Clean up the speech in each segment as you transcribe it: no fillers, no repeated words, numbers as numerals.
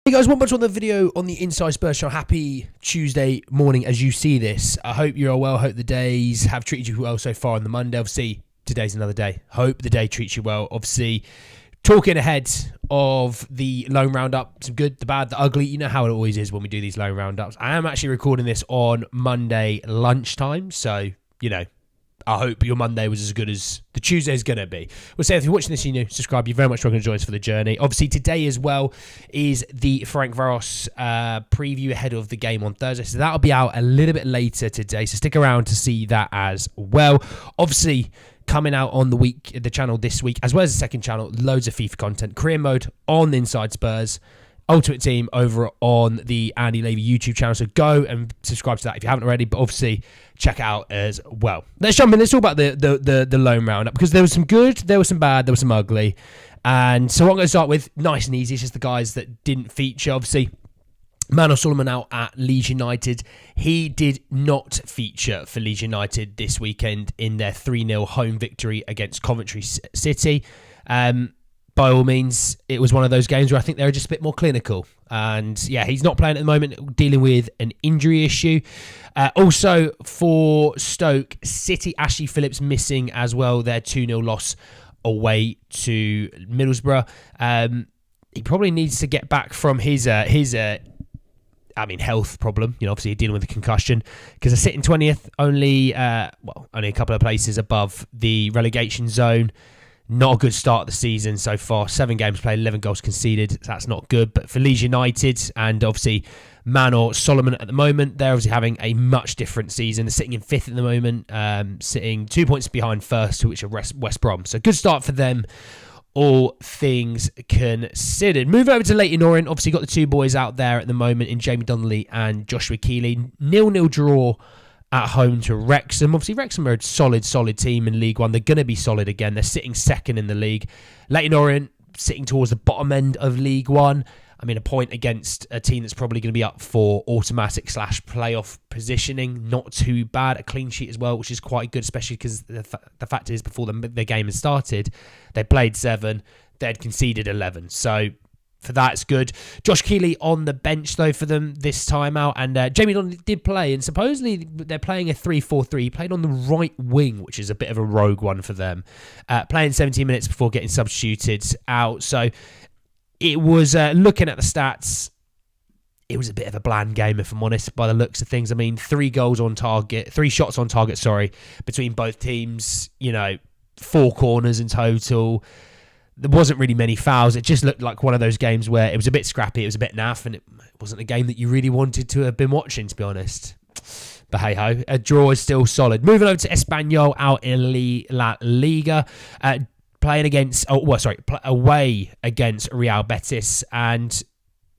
Hey guys, one much on the video on the Inside Spurs show. Happy Tuesday morning as you see this. I hope you're all well. Hope the days have treated you well so far on the Monday. Obviously, today's another day. Hope the day treats you well. Obviously, talking ahead of the loan roundup, some good, the bad, the ugly. You know how it always is when we do these loan roundups. I am actually recording this on Monday lunchtime, so, you know, I hope your Monday was as good as the Tuesday is going to be. We'll say if you're watching this, you know, subscribe. You're very much welcome to join us for the journey. Obviously, today as well is the Frank Varos preview ahead of the game on Thursday. So that'll be out a little bit later today. So stick around to see that as well. Obviously, coming out on the channel this week, as well as the second channel, loads of FIFA content. Career mode on the Inside Spurs. Ultimate Team over on the Andy Levy YouTube channel. So go and subscribe to that if you haven't already, but obviously check it out as well. Let's jump in. Let's talk about the loan roundup, because there was some good, there was some bad, there was some ugly. And so I'm going to start with nice and easy. It's just the guys that didn't feature. Obviously, Manuel Solomon out at Leeds United. He did not feature for Leeds United this weekend in their 3-0 home victory against Coventry City. By all means, it was one of those games where I think they were just a bit more clinical. And yeah, he's not playing at the moment, dealing with an injury issue. Also for Stoke City, Ashley Phillips missing as well. Their 2-0 loss away to Middlesbrough. He probably needs to get back from his health problem. You know, obviously dealing with a concussion, because they're sitting 20th, only a couple of places above the relegation zone. Not a good start of the season so far. 7 games played, 11 goals conceded. That's not good. But for Leeds United and obviously Manuel Solomon at the moment, they're obviously having a much different season. They're sitting in 5th at the moment, sitting 2 points behind first, which are West Brom. So good start for them, all things considered. Move over to Leyton Orient. Obviously got the 2 boys out there at the moment in Jamie Donnelly and Joshua Keeley. 0-0 draw at home to Wrexham. Obviously, Wrexham are a solid team in League One. They're going to be solid again. They're sitting 2nd in the league. Leyton Orient sitting towards the bottom end of League One. I mean, a point against a team that's probably going to be up for automatic / playoff positioning. Not too bad. A clean sheet as well, which is quite good, especially because the fact is, before the game has started, they played 7. They'd conceded 11. So for that, it's good. Josh Keeley on the bench, though, for them this time out. And Jamie Donnelly did play, and supposedly they're playing a 3-4-3. He played on the right wing, which is a bit of a rogue one for them. Playing 17 minutes before getting substituted out. So it was, looking at the stats, it was a bit of a bland game, if I'm honest, by the looks of things. I mean, 3 shots on target, between both teams. You know, 4 corners in total. There wasn't really many fouls. It just looked like one of those games where it was a bit scrappy, it was a bit naff, and it wasn't a game that you really wanted to have been watching, to be honest. But hey-ho, a draw is still solid. Moving over to Espanyol out in La Liga, away against Real Betis, and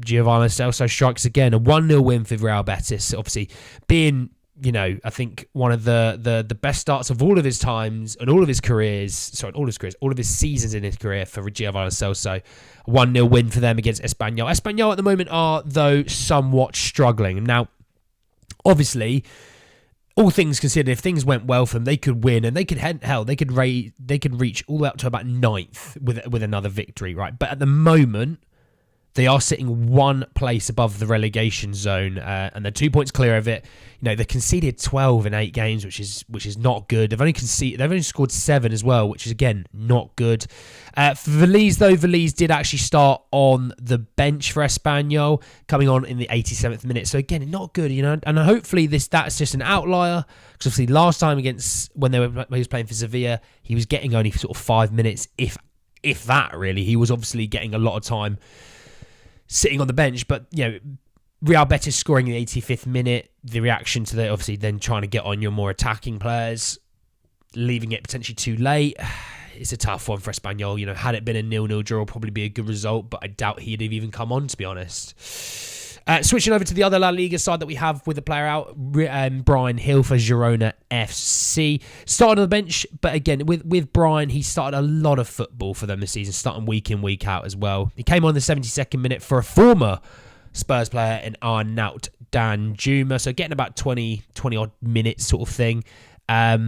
Giovanni Celso strikes again. A 1-0 win for Real Betis, obviously being, you know, I think one of the best starts of all of his times and all of his seasons in his career for Giovanni Celso. 1-0 win for them against Espanyol. Espanyol at the moment are, though, somewhat struggling. Now, obviously, all things considered, if things went well for them, they could win, and they could reach all the way up to about 9th with another victory, right? But at the moment, they are sitting 1 place above the relegation zone, and they're 2 points clear of it. You know, they conceded 12 in 8 games, which is not good. They've only scored 7 as well, which is again not good. For Valise, though, Valise did actually start on the bench for Espanyol, coming on in the 87th minute. So again, not good, you know. And hopefully that's just an outlier, because obviously last time when he was playing for Sevilla, he was getting only sort of 5 minutes, if that really. He was obviously getting a lot of time sitting on the bench, but you know, Real Betis scoring in the 85th minute, the reaction to that, obviously then trying to get on your more attacking players, leaving it potentially too late. It's a tough one for Espanyol. You know, had it been a 0-0 draw, probably be a good result, but I doubt he'd have even come on, to be honest. Switching over to the other La Liga side that we have with the player out, Brian Hill for Girona FC. Started on the bench, but again, with Brian, he started a lot of football for them this season, starting week in, week out as well. He came on the 72nd minute for a former Spurs player in Arnaut Danjuma, so getting about 20-odd minutes sort of thing. A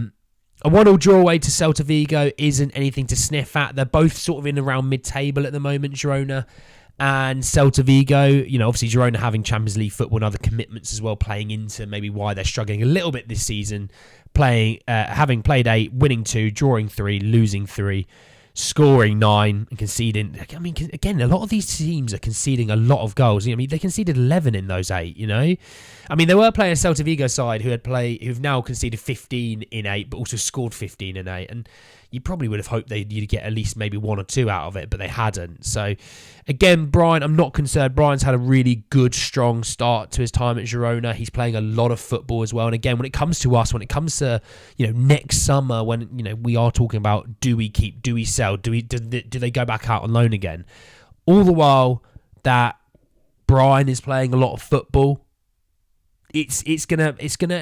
1-1 draw away to Celta Vigo isn't anything to sniff at. They're both sort of in around mid-table at the moment, Girona and Celta Vigo, obviously Girona having Champions League football and other commitments as well, playing into maybe why they're struggling a little bit this season, having played 8, winning 2, drawing 3, losing 3, scoring 9 and conceding. I mean, again, a lot of these teams are conceding a lot of goals. I mean, they conceded 11 in those 8, I mean, they were playing a Celta Vigo side who've now conceded 15 in 8, but also scored 15 in 8. And you probably would have hoped you'd get at least maybe 1 or 2 out of it, but they hadn't. So, again, Brian, I'm not concerned. Brian's had a really good, strong start to his time at Girona. He's playing a lot of football as well. And again, when it comes to us, when it comes to, next summer, when, we are talking about do we keep, do we sell, do they go back out on loan again? All the while that Brian is playing a lot of football, it's gonna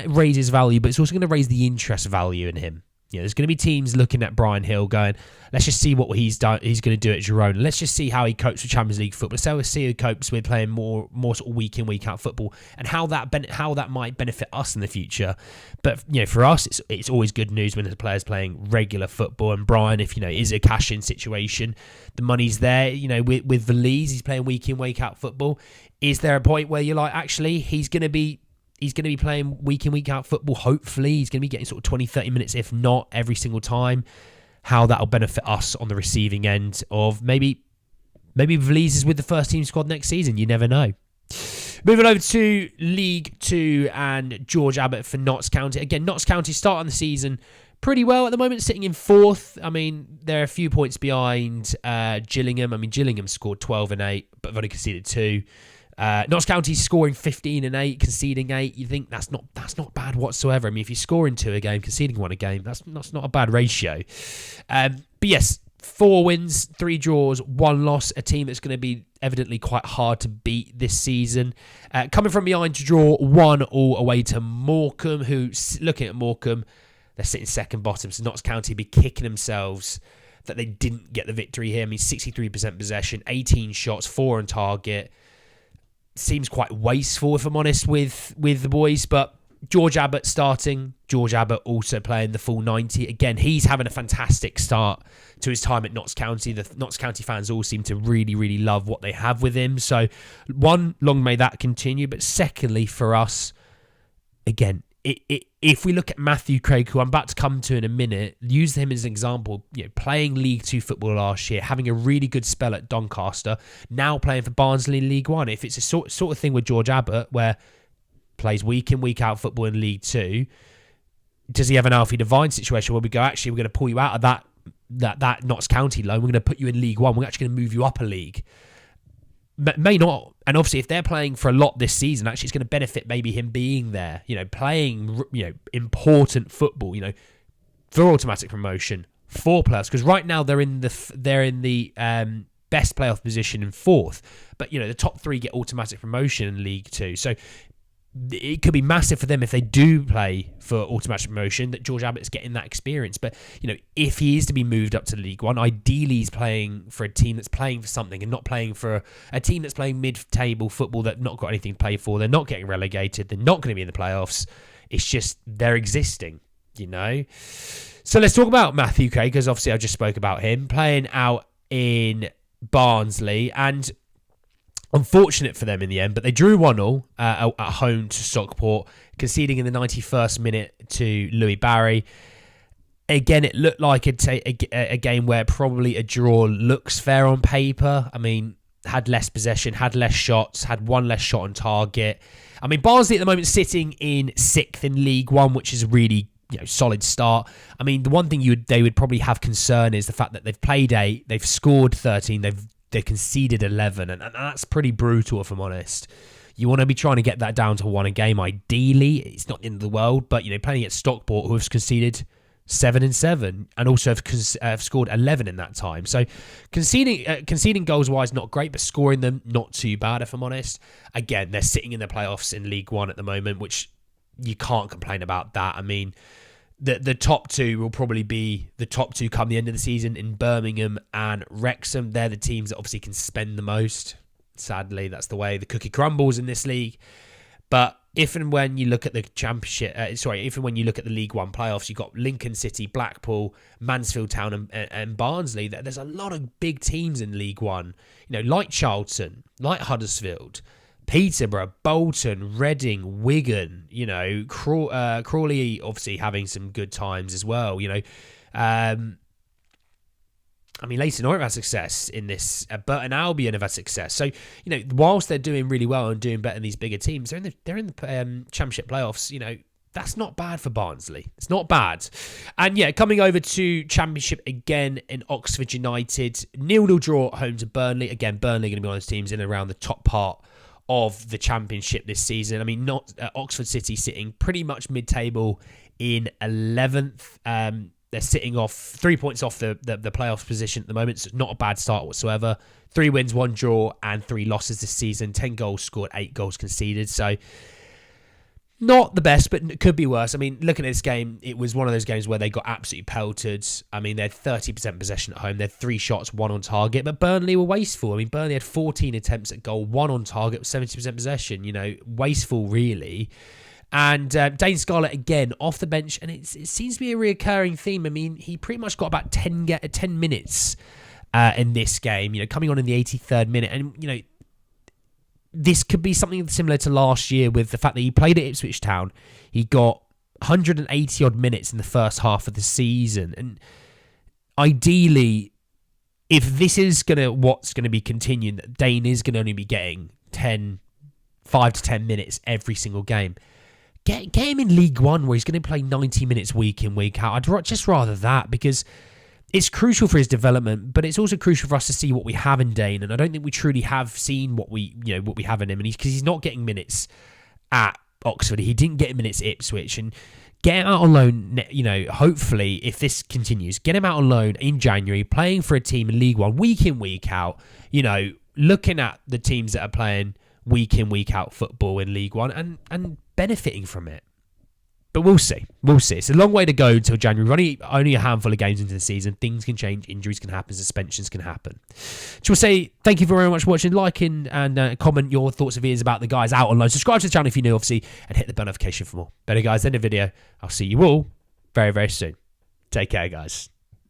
raise his value, but it's also gonna raise the interest value in him. There's going to be teams looking at Brian Hill going, let's just see what he's going to do at Girona. Let's just see how he copes with Champions League football. Let's see how he copes with playing more sort of week in, week out football, and how that might benefit us in the future. But for us, it's always good news when the player's playing regular football. And Brian, if is a cash-in situation, the money's there. With Veliz, he's playing week in, week out football. Is there a point where you're like, actually, he's going to be playing week in, week out football. Hopefully, he's going to be getting sort of 20, 30 minutes, if not every single time. How that'll benefit us on the receiving end of maybe Veliz is with the first team squad next season. You never know. Moving over to League 2 and George Abbott for Notts County. Again, Notts County starting the season pretty well at the moment, sitting in 4th. I mean, they're a few points behind Gillingham. I mean, Gillingham scored 12 and 8, but have only conceded 2. Notts County scoring 15 and 8, conceding 8. You think that's not bad whatsoever. I mean, if you're scoring 2 a game, conceding 1 a game, that's not a bad ratio. But yes, 4 wins, 3 draws, 1 loss. A team that's going to be evidently quite hard to beat this season. Coming from behind to draw 1-1 away to Morecambe, who, looking at Morecambe, they're sitting second bottom. So Notts County be kicking themselves that they didn't get the victory here. I mean, 63% possession, 18 shots, 4 on target. Seems quite wasteful, if I'm honest, with the boys. But George Abbott starting. George Abbott also playing the full 90. Again, he's having a fantastic start to his time at Notts County. The Notts County fans all seem to really, really love what they have with him. So, one, long may that continue. But secondly, for us, again, if we look at Matthew Craig, who I'm about to come to in a minute, use him as an example, playing League 2 football last year, having a really good spell at Doncaster, now playing for Barnsley in League 1. If it's a sort of thing with George Abbott, where plays week in, week out football in League 2, does he have an Alfie Devine situation where we go, actually, we're going to pull you out of that Notts County loan, we're going to put you in League 1, we're actually going to move you up a league? May not. And obviously, if they're playing for a lot this season, actually, it's going to benefit maybe him being there, playing, important football, for automatic promotion, 4 plus. Because right now they're in the best playoff position in 4th, but the top 3 get automatic promotion in League 2. So it could be massive for them if they do play for automatic promotion, that George Abbott's getting that experience. But, if he is to be moved up to League 1, ideally he's playing for a team that's playing for something and not playing for a team that's playing mid-table football that not got anything to play for. They're not getting relegated. They're not going to be in the playoffs. It's just they're existing, So let's talk about Matthew Craig, because obviously I just spoke about him playing out in Barnsley, and unfortunate for them in the end, but they drew 1-1 at home to Stockport, conceding in the 91st minute to Louis Barry. Again, it looked like a game where probably a draw looks fair on paper. I mean, had less possession, had less shots, had 1 less shot on target. I mean, Barnsley at the moment sitting in 6th in League 1, which is a really solid start. I mean, the one thing they would probably have concern is the fact that they've played 8, they've scored 13, they conceded 11, and that's pretty brutal, if I'm honest. You want to be trying to get that down to 1 a game, ideally. It's not the end of the world, but, playing at Stockport, who have conceded 7 and 7, and also have scored 11 in that time. So conceding goals-wise, not great, but scoring them, not too bad, if I'm honest. Again, they're sitting in the playoffs in League 1 at the moment, which you can't complain about that. I mean, the top 2 will probably be the top 2 come the end of the season in Birmingham and Wrexham. They're the teams that obviously can spend the most. Sadly, that's the way the cookie crumbles in this league. But if and when you look at the Championship, if and when you look at the League One playoffs, you've got Lincoln City, Blackpool, Mansfield Town, and Barnsley. There's a lot of big teams in League One, like Charlton, like Huddersfield, Peterborough, Bolton, Reading, Wigan. Crawley obviously having some good times as well. Leyton Orient have had success in this. Burton Albion have had success. So, whilst they're doing really well and doing better than these bigger teams, they're in the Championship playoffs. That's not bad for Barnsley. It's not bad. And coming over to Championship again in Oxford United, 0-0 draw at home to Burnley. Again, Burnley are going to be one of those teams in and around the top part of the Championship this season. Not Oxford City sitting pretty much mid-table in 11th. They're sitting off 3 points off the playoffs position at the moment, so it's not a bad start whatsoever. 3 wins, 1 draw, and 3 losses this season. 10 goals scored, 8 goals conceded. So not the best, but it could be worse. Looking at this game, it was one of those games where they got absolutely pelted. They had 30% possession at home. They had 3 shots, 1 on target, but Burnley were wasteful. Burnley had 14 attempts at goal, 1 on target with 70% possession. Wasteful, really. And Dane Scarlett, again, off the bench, and it seems to be a reoccurring theme. He pretty much got about 10 minutes in this game, coming on in the 83rd minute. And, this could be something similar to last year with the fact that he played at Ipswich Town. He got 180-odd minutes in the first half of the season. And ideally, if this is what's going to be continuing, that Dane is going to only be getting 5 to 10 minutes every single game. Get him in League One where he's going to play 90 minutes week in, week out. I'd just rather that, because it's crucial for his development, but it's also crucial for us to see what we have in Dane. And I don't think we truly have seen what we have in him. And because he's not getting minutes at Oxford, he didn't get minutes at Ipswich, and get him out on loan. Hopefully, if this continues, get him out on loan in January, playing for a team in League One week in, week out. Looking at the teams that are playing week in, week out football in League One and benefiting from it. But we'll see. It's a long way to go until January. Only a handful of games into the season. Things can change. Injuries can happen. Suspensions can happen. Just want to say thank you very much for watching. Like and comment your thoughts and ideas about the guys out on loan. Subscribe to the channel if you're new, obviously, and hit the bell notification for more. Better guys, end of the video. I'll see you all very, very soon. Take care, guys.